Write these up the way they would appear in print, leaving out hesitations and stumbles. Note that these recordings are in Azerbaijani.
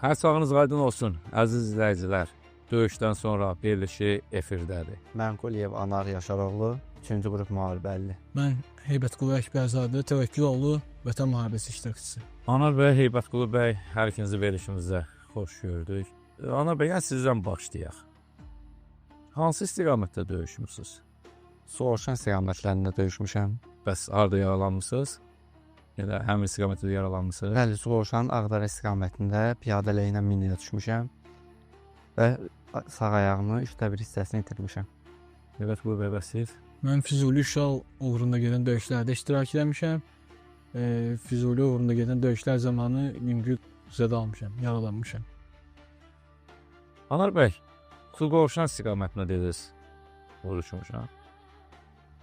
Hər sağınız aydın olsun, əziz izləyicilər. Döyüşdən sonra verilişi efirdədir. Mən Quliyev Anar Yaşaroğlu, 3-cü qrup müharibəlli. Mən Heybətqulu Əkbərzadə, Təvəkküloğlu, Vətən müharibəsi iştirakçısı. Anar bəy, Heybətqulu bəy, hər ikinizi verilişimizə xoş gördük. Anar bəy, sizdən başlayaq. Hansı istiqamətdə döyüşmüsünüz? Soğuşan istiqamətlərində döyüşmüşəm. Bəs harda yaralanmısınız? Yəni həmin istiqamətdə yaralanmısınız? Bəli, Soğuşan Ağdərə istiqamətində piyadə əleyhinə minaya düşmüşəm və sağ ayağımın 1/3 hissəsini itirmişəm. Heybətqulu bəy, bəs siz? Mən Füzuli Şal uğrunda gedən döyüşlərdə iştirak etmişəm. Füzuli uğrunda gedən döyüşlər zamanı yüngül zədə almışam, yaralanmışam. Anar bəy, Soğuşan istiqamətində dediniz, vuruşmuşam.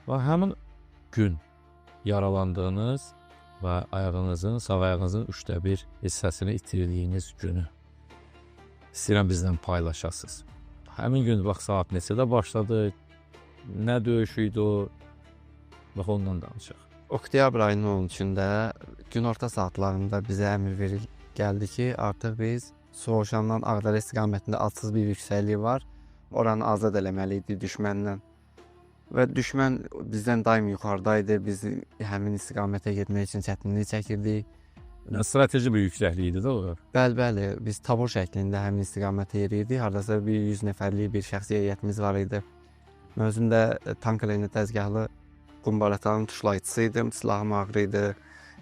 Və həmin gün yaralandığınız və ayağınızın, sağ ayağınızın 1/3 hissəsini itirdiyiniz günü istəyirəm bizdən paylaşasınız. Həmin gün bax saat neçədə başladı, nə döyüşü idi o, bax ondan danışaq. Oktyabr ayının 13-də günorta saatlarında bizə əmr gəldi ki, artıq biz Soğuşandan Ağdərə istiqamətində adsız bir yüksəkliyi var. Oranı azad eləməli idi düşməndən. Və düşmən bizdən daim yuxarıdaydı. Biz həmin istiqamətə getmək üçün çətinlik çəkirdik. Strateji bir yüksəklik idi də o. Bəli, biz tabur şəklində həmin istiqamətə yeriydik. Hardasa bir 100 nəfərlik bir şəxsi heyətimiz var idi. Mən özüm də tank əleyhinə təzgahlı qumbaratanın tuşlayıcısı idim. Silahım ağır idi.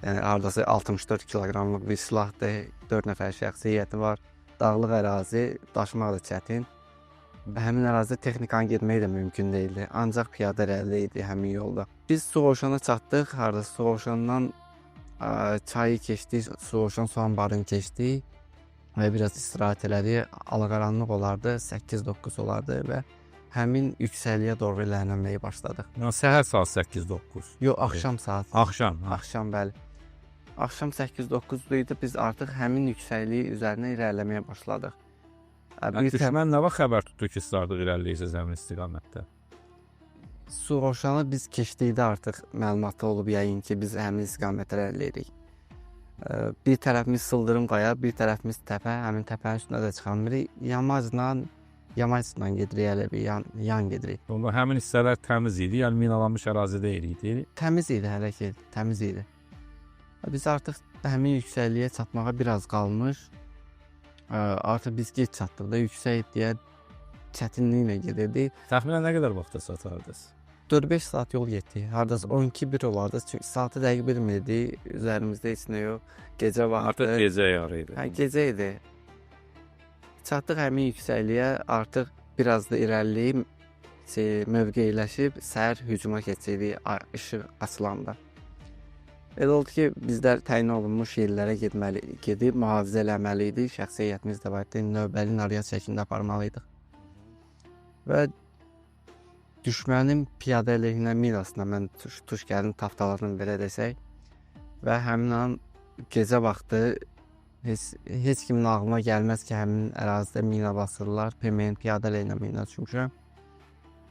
Yəni hardasa 64 kiloqramlıq bir silahdır. 4 nəfər şəxsi heyəti var. Dağlıq ərazi, daşımaq da çətin. Həmin ərazidə texnikanın getməyi də mümkün deyildi. Ancaq piyada irəli idi həmin yolda. Biz Soğuşana çatdıq. Hardasa Soğuşandan çayı keçdik, Soğuşan su anbarını keçdik və biraz istirahət elədik. Alaqaranlıq olardı, 8-9 olardı və həmin yüksəkliyə doğru irəliləməyə başladıq. Yəni səhər saat 8-9. Yox, axşam saat. Axşam. Axşam, bəli. Axşam 8-9 idi. Biz artıq həmin yüksəkliyi üzərinə irəliləməyə başladıq. Düşmən nə vaxt xəbər tutdu ki, siz artıq irəliləyəcəksiniz həmin istiqamətdə? Soğuşanı biz keçdikdə artıq məlumatı olub yəqin ki, biz həmin istiqamətə irəliləyirik. Bir tərəfimiz sıldırım qaya, bir tərəfimiz təpə, həmin təpənin üstünə də çıxanmırıq. Yamacla gedirik, elə bir yan gedirik. Onda həmin hissələr təmiz idi, yəni minalanmış ərazi deyil idi. Təmiz idi hələ ki, təmiz idi. Biz artıq həmin yüksəkliyə çatmağa biraz qalmış. Artıq biz geç çatdıq da, yüksək deyə çətinliklə gedirdik. Təxminən nə qədər vaxta çatardınız? 4-5 saat yol getdik. Hardasa 12-1 olardı. Çünki saatı dəqiq bilmirdik. Üzərimizdə heç nə yox. Gecə vaxtı. Artıq gecə yarı idi. Gecə idi. Çatdıq həmin yüksəkliyə, artıq biraz da irəliləyib mövqeləşib səhər hücuma keçirdik işıq açılanda. Elə oldu ki, bizlər təyin olunmuş yerlərə gedib mühafizə eləməli idik. Şəxsi heyətimiz də var idi. Növbəli naryad şəklində aparmalıydıq. Və düşmənin piyadə əleyhinə minasına mən tuş gəldim, taftaladım belə desək. Və həmin an gecə vaxtı heç kimin ağlına gəlməz ki, həmin ərazidə mina basırlar. PMN piyadə əleyhinə mina düşmüşəm.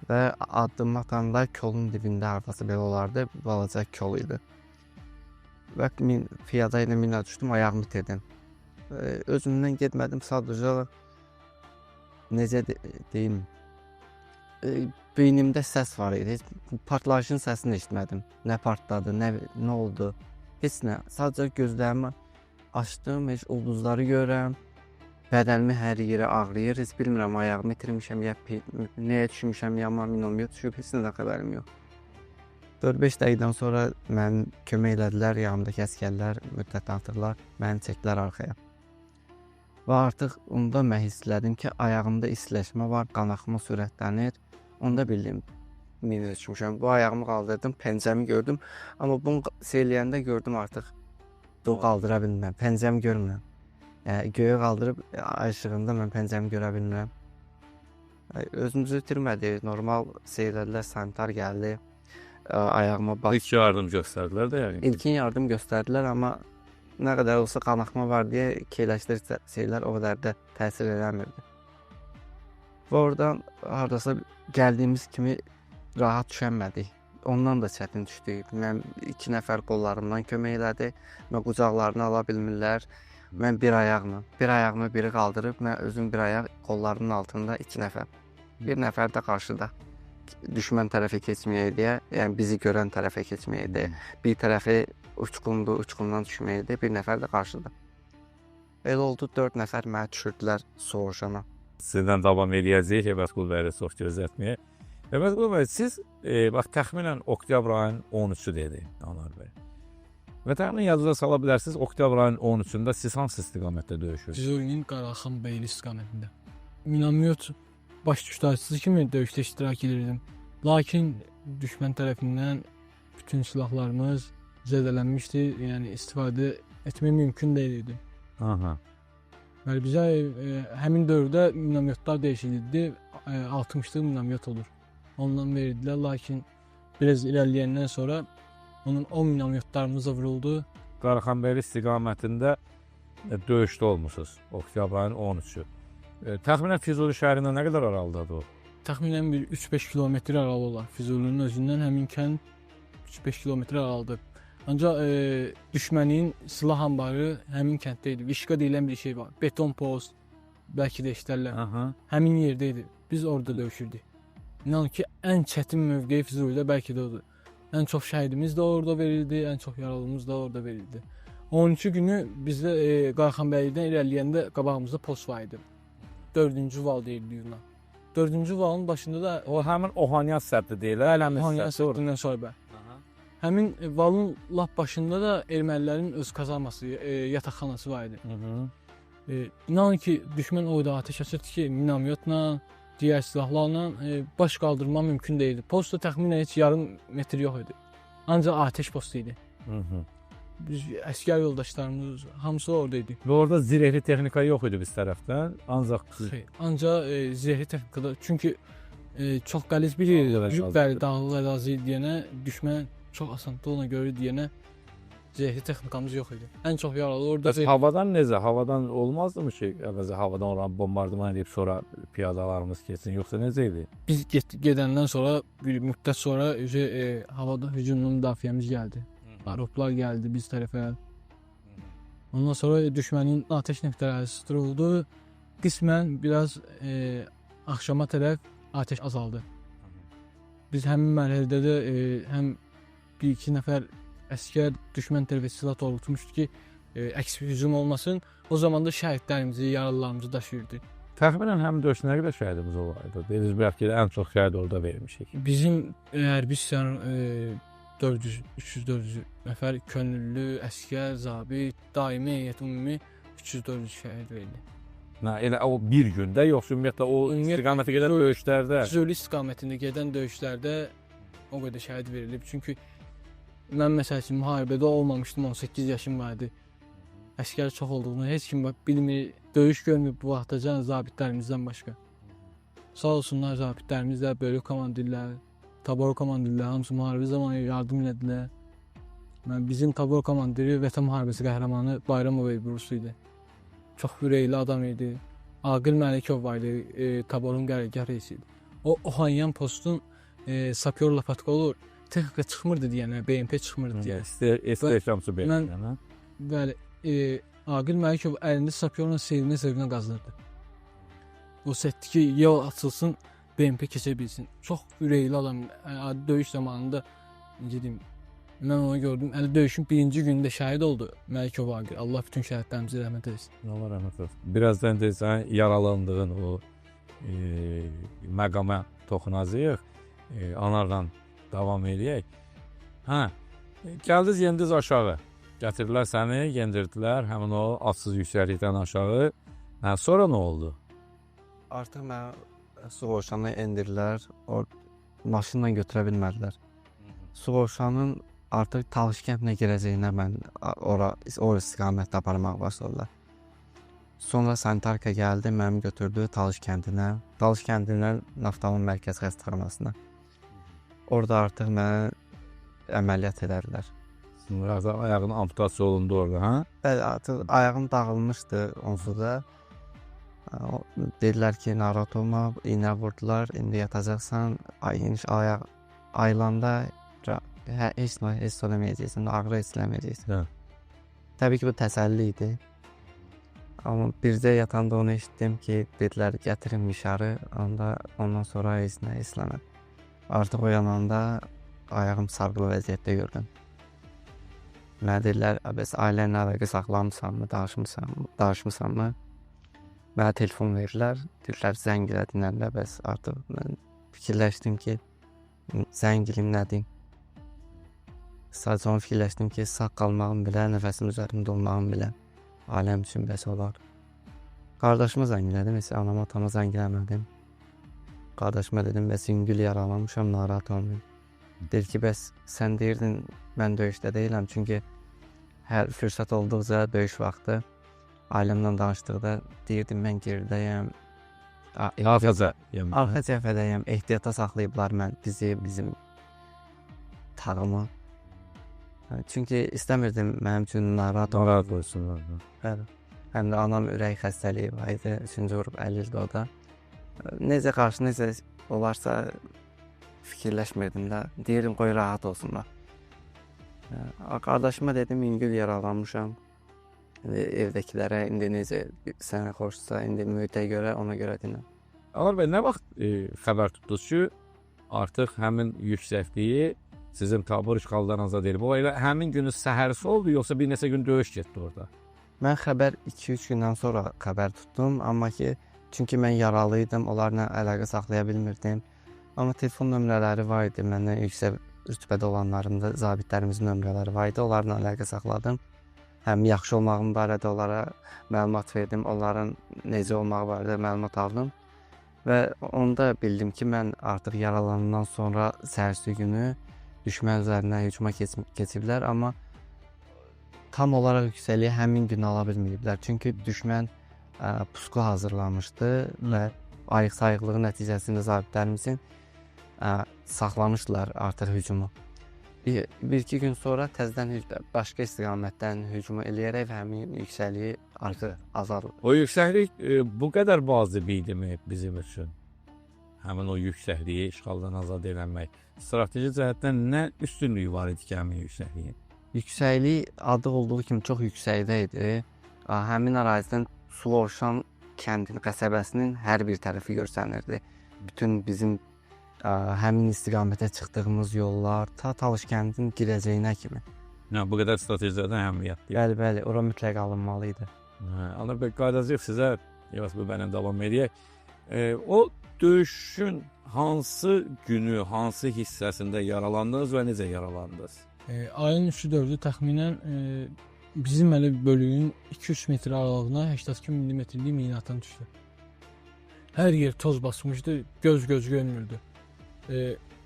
Və addım atanda kolun dibində hardası belə olardı. Balaca kol idi. Və piyada ilə mina düşdüm, ayağımı itirdim. Özümdən getmədim, sadəcə necə deyim, beynimdə səs var idi. Partlayışın səsini eşitmədim. Nə partladı, nə oldu, heç nə. Sadəcə gözlərimi açdım, heç ulduzları görürəm. Bədənimi hər yerə ağrıyır. Heç bilmirəm, ayağımı itirmişəm, ya nəyə düşmüşəm, ya minoma düşüb, heç nədən xəbərim yox. 4-5 dəqiqədən sonra mən kömək elədilər, yanımdakı əsgərlər, müddət atırlar, məni çəkdilər arxaya. Və artıq onda mən hiss elədim ki, ayağımda istiləşmə var, qanaxma sürətlənir. Onda bildim, minə düşmüşəm. Bu ayağımı qaldırdım, pəncəmi gördüm. Amma bunu eləyəndə gördüm artıq, qaldıra bilmirəm, pəncəmi görmürəm. Göyə qaldırıb, ay işığında mən pəncəmi görə bilmirəm. Özümüzü itirmədik, normal elədilər, sanitar gəldi. Ayağıma bax. İlk yardım göstərdilər də yəni. İlkin yardım göstərdilər, amma nə qədər olsa qanaxma var deyə keyləşdirici şeylər o qədər də təsir eləmirdi. Və oradan hardasa gəldiyimiz kimi rahat düşənmədik. Ondan da çətin düşdük. Mən 2 nəfər qollarımdan kömək elədi. Mən qucaqlarını ala bilmirlər. mən bir ayağımı biri qaldırıb, mən özüm bir ayaq qollarının altında 2 nəfər. Bir nəfər də qarşıda. Düşmən tərəfə keçməyə deyə, yəni bizi görən tərəfə keçməyə deyə. Bir tərəfi uçqundan düşməyə deyə, bir nəfər də qarşıda. Elə oldu 4 nəfər mənə düşürdülər soğuşana. Sizdən davam eləyəcəyik Əbəsqulu bəyə çox gözlətməyə. Əbəsqulu bəy, siz bax təxminən oktyabr ayının 13-ü dedi Anar bəy. Və təxminən yadınıza sala bilərsiniz, oktyabr ayının 13-ündə siz hansı istiqamətdə döyüşürsünüz? Füzulinin Qaraxan Beyli istiqamətində. Minamyot baş tutuşdurıcısı kimi döyüşdə iştirak edirdim. Lakin düşmən tərəfindən bütün silahlarımız zədələnmişdi. Yəni istifadə etmək mümkün deyildi. Aha. Bəli, bizə həmin dövrdə minamyotlar dəyişildi. 60'lıq minamyot olur. Ondan verdilər, lakin biraz irəliləyəndən sonra onun 10 minamyotlarımız da vuruldu. Qaraxanbəyli istiqamətində döyüşdə olmusunuz. Oktyabr ayının 13-ü. Təxminən Füzuli şəhərindən nə qədər aralıdadır o? Təxminən bir 3-5 kilometr aralı olar. Füzulinin özündən həmin kənd 3-5 kilometr aralıdır. Ancaq düşmənin silah anbarı həmin kənddə idi. Vişqa deyilən bir şey var. Beton post, bəlkə də işlərlər. Həmin yerdə idi. Biz orada döyüşürdük. İnanın ki, ən çətin mövqeyi Füzulidə bəlkə də odur. Ən çox şəhidimiz də orada verildi, ən çox yaralımız da orada verildi. 13 günü bizdə Qaraxanbəylidən irəliləyəndə qabağımızda post var idi. 4-cü val deyildi ona. 4-cü valın başında da o həmin Ohanyas səddi deyilər. Ohanyas səddindən sonra həmin valın lap başında da ermənilərin öz kazarması, yataqxanası var idi. İnanın ki, düşmən orada ateş açırdı ki, minamyotla, digər silahlarla baş qaldırma mümkün deyildi. Postda təxminən heç yarım metr yox idi. Ancaq ateş postu idi. Biz əskər yoldaşlarımız hamısı oradaydı. Və orada zirehli texnika yox idi biz tərəfdən. Ancaq zirehli texnikada, çünki çox qəliz bir bəli, dağlıq ərazi deyənə, düşmən çox asanlıqla ona görə deyənə zirehli texnikamız yox idi. Ən çox yaralı orada. Havadan necə? Havadan olmazdımı ki, əvvəlcə havadan oranı bombardıman edib sonra piyadalarımız keçsin, yoxsa necə idi? Biz gedəndən sonra, bir müddət sonra havada hücumlu müdafiəmiz gəldi. Aroplar gəldi biz tərəfə. Ondan sonra düşmənin ateş nöqtələri susturuldu. Qismən biraz axşama tərəf ateş azaldı. Biz həmin mərhələdə də həm bir-iki nəfər əskər düşmən tərəfə silah doğrultmuşdu ki, əks hücum olmasın. O zaman da şəhidlərimizi, yaralılarımızı daşıyırdı. Təxminən həm döyüşdə nə qədər şəhidimiz olaydı? Dediniz bəlkə də ən çox şəhid orada vermişik. Bizim hərbi hissənin 300-400 nəfər könüllü, əskər, zabit, daimi heyət ümumi 300-400 şəhid verildi. Elə o bir gündə, yoxsa ümumiyyətlə o istiqamətə gedən döyüşlərdə? Füzuli istiqamətində gedən döyüşlərdə o qədər şəhid verilib. Çünki mən məsəl üçün müharibədə olmamışdım, 18 yaşım vardı. Əskər çox olduğunu heç kim bilmir, döyüş görmür bu vaxtacan zabitlərimizdən başqa. Sağ olsunlar zabitlərimiz də, bölük komandirlər, tabor komandirlər, hamısı müharibə zamanı yardım elədilər. Bizim tabor komandiri Vətən müharibəsi qəhrəmanı Bayramov Rus idi. Çox ürəkli adam idi. Aqil Məlikov var idi, taborun qərargah reisi idi. O Ohanyan postun sapyor Lapatka olur. Texnika çıxmırdı deyənə, BMP çıxmırdı deyənə. İstehkamçı BMP. Bəli, Aqil Məlikov əlində sapyorla seyrinə qazınırdı. O sətdi ki, yol açılsın, BMP keçə bilsin. Çox ürəkli adam. Döyüş zamanında, necə deyim, mən onu gördüm. Döyüşün birinci günündə şəhid oldu Məlikov Aqil. Allah bütün şəhidlərimizi rəhmət etsin. Allah rəhmət etsin. Birazdan deyirsən, yaralandığın o məqama toxunacağıq. Anarla davam eləyək. Gəldiniz, yendiniz aşağı. Gətirdilər səni, yendirdilər həmin o atsız yüksəklikdən aşağı. Sonra nə oldu? Artıq mənə Suqovuşanı endirdilər, maşınla götürə bilmədilər. Suqovuşanın artıq Talış kəndinə girəcəyinə mən o istiqamətdə aparmaq başladılar. Sonra sanitarka gəldi, məni götürdü Talış kəndinə. Talış kəndindən Naftalın mərkəz xəstəxanasına. Orada artıq mənə əməliyyat edərlər. Ayağın amputasiya olundu orada, hə? Bəli, artıq ayağım dağılmışdı onsuz da. Dedilər ki, narahat olma, iynə vurdular, indi yatacaqsan, ayaq ayılanda heç eləməyəcəksən, ağrı heç eləməyəcəksən. Təbii ki, bu təsəlli idi. Amma bircə yatanda onu eşitdim ki, dedilər gətirin mişarı, ondan sonra heç nə esləmədim. Artıq oyananda ayağım sarğılı vəziyyətdə gördüm. Mənə dedilər, bəs ailə ilə əlaqə saxlamısanmı, danışmısanmı? Mənə telefon verirlər, dedilər zəng elə dinləndə, bəs artıq mən fikirləşdim ki, zəng edim nə deyim. Sadəcə onu fikirləşdim ki, sağ qalmağım belə, nəfəsim üzərində olmağım belə ailəm üçün bəs olar. Qardaşıma zəng elədim, heç anama, atama zəng eləmədim. Qardaşıma dedim, bəs yüngül yaralanmışam, narahat olmayım. Dedi ki, bəs sən deyirdin, mən döyüşdə deyiləm, çünki hər fürsət olduqca döyüş vaxtı ailəmlə danışdıqda deyirdim, mən geridəyəm, arxa cəbhədəyəm, ehtiyata saxlayıblar bizi, bizim tağımı. Çünki istəmirdim mənim üçün narahat olsunlar. Bəli. Həm də anam ürək xəstəliyi var idi, 3-cü qrup 50 ildir o da. Necə olarsa fikirləşmirdim də. Deyirdim, qoy rahat olsunlar. Qardaşıma dedim, yüngül yaralanmışam. Evdəkilərə indi necə sənə xoşsa, indi mühitə görə, ona görə dinlə. Anar bəy, nə vaxt xəbər tutdunuz ki, artıq həmin yüksəkliyi sizin tabur işğaldan azad edilib? O elə həmin günü səhərisi oldu, yoxsa bir neçə gün döyüş getdi orada? Mən xəbər 2-3 gündən sonra xəbər tutdum, amma ki, çünki mən yaralı idim, onlarla əlaqə saxlaya bilmirdim. Amma telefon nömrələri var idi, məndən yüksək rütbədə olanların da zabitlərimizin nömrələri var idi, onlarla əlaqə saxladım. Həm yaxşı olmağım barədə onlara məlumat verdim, onların necə olmağı barədə məlumat aldım. Və onda bildim ki, mən artıq yaralanandan sonra səhərsi günü düşmən üzərinə hücuma keçiblər, amma tam olaraq yüksəkliyə həmin gün ala bilməyiblər. Çünki düşmən pusqu hazırlamışdı və ayıq-sayıqlığı nəticəsində zabitlərimizin saxlamışdılar artıq hücumu. Bir-iki gün sonra təzədən başqa istiqamətdən hücumu eləyərək həmin yüksəkliyi artıq azaldıq. O yüksəklik bu qədər vacib idimi bizim üçün? Həmin o yüksəkliyi işğaldan azad edilmək. Strateji cəhətdən nə üstünlüyü var idi ki, həmin yüksəkliyin? Yüksəklik adı olduğu kimi çox yüksəkdə idi. Həmin ərazidən Sulovşan kəndin, qəsəbəsinin hər bir tərəfi görsənirdi. Bütün bizim həmin istiqamətə çıxdığımız yollar ta Talış kəndin girəcəyinə kimi. Bu qədər stratejilərdən əhəmiyyətli. Bəli, ora mütləq alınmalı idi. Anar bəy, qayıdacağıq sizə, bu mənə davam edək. O döyüşün hansı günü, hansı hissəsində yaralandınız və necə yaralandınız? Ayın 3-4-ü təxminən bizim elə bölüyün 2-3 metr aralığına 82 mm-lik minaatan düşdü. Hər yer toz basmışdı, göz görmürdü.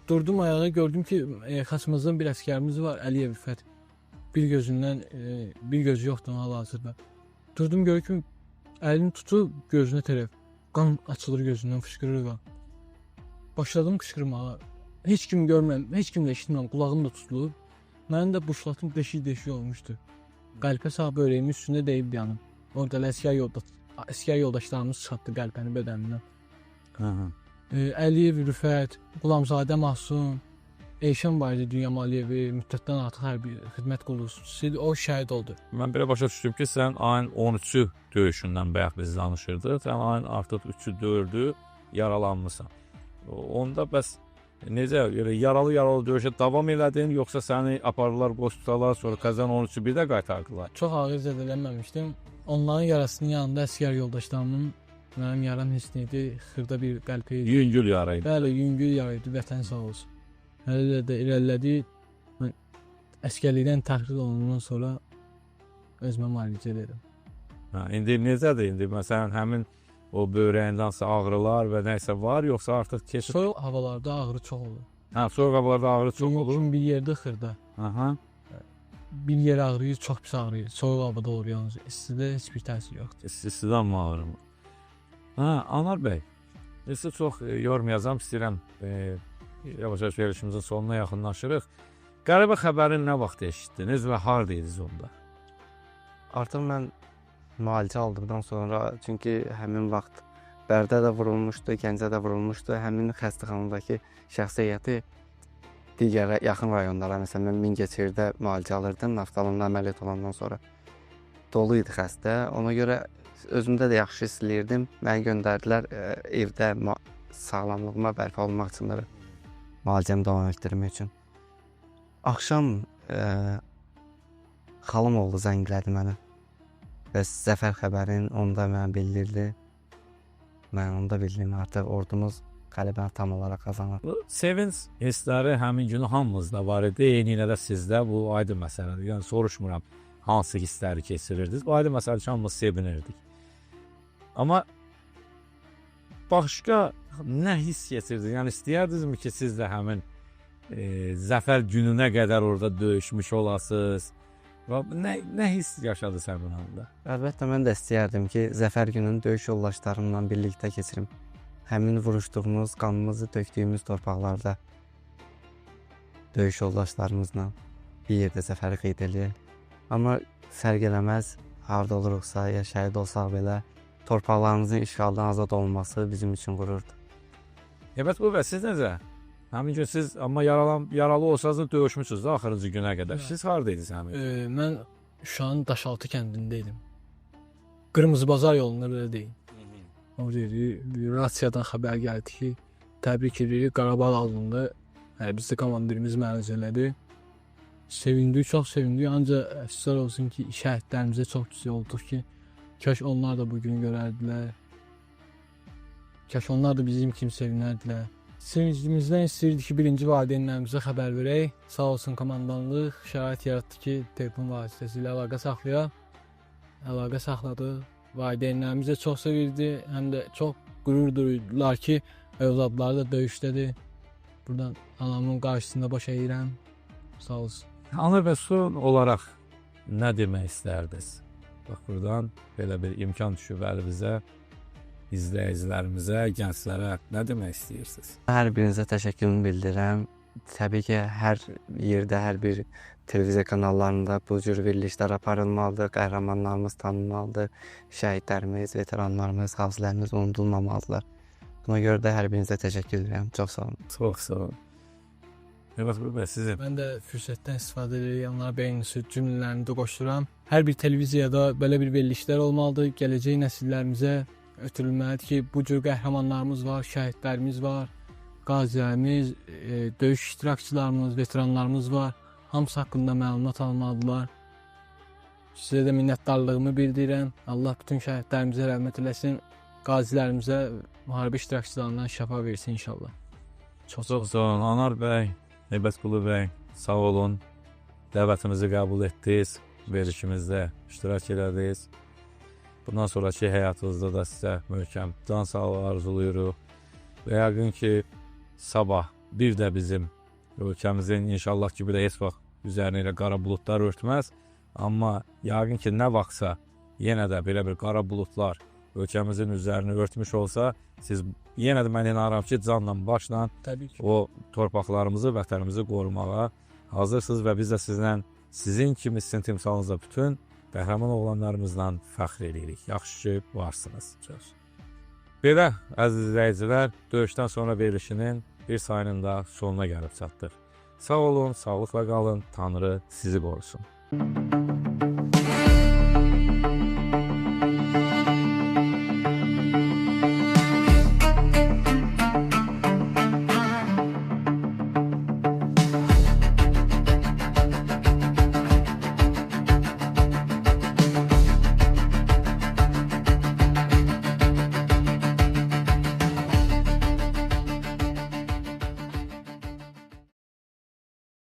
Durdum ayağa, gördüm ki, xaçımızdan bir əskərimiz var, Əliyev Rüfət. Bir gözü yoxdur hal-hazırda. Durdum, görürüm ki, əlini tutub gözünə tərəf. Qan açılır gözündən, fışqırır qan. Başladım qışqırmağa. Heç kim görmürəm, heç kim də eşitmirəm, qulağım da tutulub. Mənim də buşlatım deşik olmuşdu. Qəlpə sağ böreyimin üstündə deyib yanım. Orada əskər yoldaşlarımız çıxartdı qəlpəni bədənindən. Əliyev Rüfət, Qulamzadə Mahsun, Eyşan var idi, Dünya Maliyevi, müddətdən artıq hərbi xidmət qulluqçusu, o şəhid oldu. Mən belə başa düşdüm ki, sən ayın 13-ü döyüşündən bayaq biz danışırdıq. Sən ayın artıq 3-ü, 4-ü yaralanmısan. Onda bəs necə, yaralı döyüşə davam elədin, yoxsa səni aparırlar, qoşdular, sonra Kazan 13-ü bir də qaytardılar? Çox ağır zədələnməmişdim. Onların yarasının yanında əskər yoldaşlarımın, mənim yaram heç neydi, xırda bir qəlpə idi. Yüngül yara idi. Bəli, yüngül yara idi, vətən sağ olsun. Hələ də irəlilədi. Mən əskərlikdən təxris olundan sonra özümə müalicə edirəm. İndi necədir? İndi məsələn həmin o böyrəyindənsə ağrılar və nəsə var, yoxsa artıq keçib? Soyuq havalarda ağrı çox olur. Soyuq havalarda ağrı çox olur. Mümkün bir yerdə xırda. Bir yer ağrıyır, çox pis ağrıyır. Soyuq havada olur yalnız. İstidə heç bir təsir yoxdur. İstidən mi ağrımır? Anar bəy, sizə çox yormayacağam, istəyirəm. Yavaş-yavaş verilişimizin sonuna yaxınlaşırıq. Qəribə xəbərin nə vaxt eşitdiniz və hardaydınız onda? Artıq mən müalicə aldıqdan sonra, çünki həmin vaxt Bərdə də vurulmuşdu, Gəncə də vurulmuşdu. Həmin xəstəxanadakı şəxsiyyəti digər yaxın rayonlara, məsələn, mən Mingəçevirdə müalicə alırdım, Naftalonda əməliyyat olandan sonra. Dolu idi xəstə. Ona görə özümdə də yaxşı hiss eləyirdim. Məni göndərdilər evdə sağlamlığıma bərpa olmaq üçün də müalicəmi davam etdirmək üçün. Axşam xalım oğlu zənglədi mənə. Və zəfər xəbərini onda mənə bildirdi. Mən onda bildim artıq ordumuz qələbəni tam olaraq qazanır. Bu sevinç hissləri həmin günü hamımızda var idi. Eynilə də sizdə bu aydın məsələdir. Yəni soruşmuram hansı hissləri keçirirdiniz. Bu aydın məsələdir ki, hamımız sevinirdik. Amma başqa nə hiss keçirdiniz? Yəni istəyirdinizmi ki, siz də həmin zəfər gününə qədər orada döyüşmüş olasınız? Nə hiss yaşadınız həmin anda? Əlbəttə mən də istəyərdim ki, zəfər gününü döyüş yoldaşlarımla birlikdə keçirim. Həmin vuruşduğumuz, qanımızı tökdüyümüz torpaqlarda döyüş yoldaşlarımızla bir yerdə zəfəri qeyd eləyək. Amma fərq eləməz, harda oluruqsa, ya şəhid olsaq belə, torpaqlarımızın işğaldan azad olması bizim üçün qürurdur. Evet, bu və siz necə? Həmin gün siz amma yaralı olsanız da döyüşmüsünüz də axırıncı günə qədər. Siz hardaydınız həmin gün? Mən Şuşanın Daşaltı kəndində idim. Qırmızı Bazar yolunda belə deyim. Orada rasiyadan xəbər gəldi ki, təbrik edirik, Qarabağ alındı. Bizdə komandirimiz mənzələdi. Sevindik, çox sevindik. Ancaq əfsuslar olsun ki, şəhidlərimizə çox gücü olduq ki, kaş onlar da bugün görərdilər. Kaş onlar da bizim kimi sevinərdilər. Sevincimizdən istəyirdik ki, birinci valideynlərimizə xəbər verək. Sağ olsun komandanlıq şərait yaratdı ki, telefon vasitəsilə əlaqə saxlayaq. Əlaqə saxladıq. Valideynlərimiz də çox sevirdi, həm də çox qürur duydular ki, övladları da döyüşdədir. Buradan anamın qarşısında baş əyirəm. Sağ olsun. Ana və son olaraq nə demək istərdiniz? Bax, buradan belə bir imkan düşüb əlimizə, izləyicilərimizə, gənclərə nə demək istəyirsiniz? Hər birinizə təşəkkürümü bildirirəm. Təbii ki, hər yerdə, hər bir televiziya kanallarında bu cür verilişlər aparılmalıdır, qəhrəmanlarımız tanınmalıdır, şəhidlərimiz, veteranlarımız, qazilərimiz unudulmamalıdırlar. Buna görə də hər birinizə təşəkkür edirəm. Çox sağ olun. Çox sağ olun. Evet, bu sizin. Mən də fürsətdən istifadə edərək onlara beğenisi cümlələrini də qoşuram. Hər bir televiziyada belə bir verilişlər olmalıdır. Gələcək nəsillərimizə ötürülməlidir ki, bu cür qəhrəmanlarımız var, şəhidlərimiz var, qazilərimiz, döyüş iştirakçılarımız, veteranlarımız var. Hamısı haqqında məlumat almalıdırlar. Sizə də minnətdarlığımı bildirirəm. Allah bütün şəhidlərimizə rəhmət eləsin. Qazilərimizə, müharibə iştirakçılarından şəfa versin inşallah. Çox sağ olun. Anar bəy, Heybətqulu bəy, sağ olun. Dəvətimizi qəbul etdiniz, verişimizdə iştirak elədiniz. Bundan sonraki həyatınızda da sizə möhkəm can sağlığı arzuluyuruq. Və yəqin ki, sabah bir də bizim ölkəmizin inşallah ki, bir də heç vaxt üzərinə ilə qara buludlar örtməz. Amma yəqin ki, nə vaxtsa yenə də belə bir qara buludlar ölkəmizin üzərini örtmüş olsa, siz yenə də mən inanıram ki, canla başla o torpaqlarımızı, vətənimizi qorumağa hazırsınız və biz də sizin kimi sizin timsalınızda bütün qəhrəman oğlanlarımızla fəxr edirik. Yaxşı ki, varsınız. Belə, əziz izləyicilər, döyüşdən sonra verilişinin bir sayının da sonuna gəlib çatdıq. Sağ olun, sağlıqla qalın, Tanrı sizi qorusun.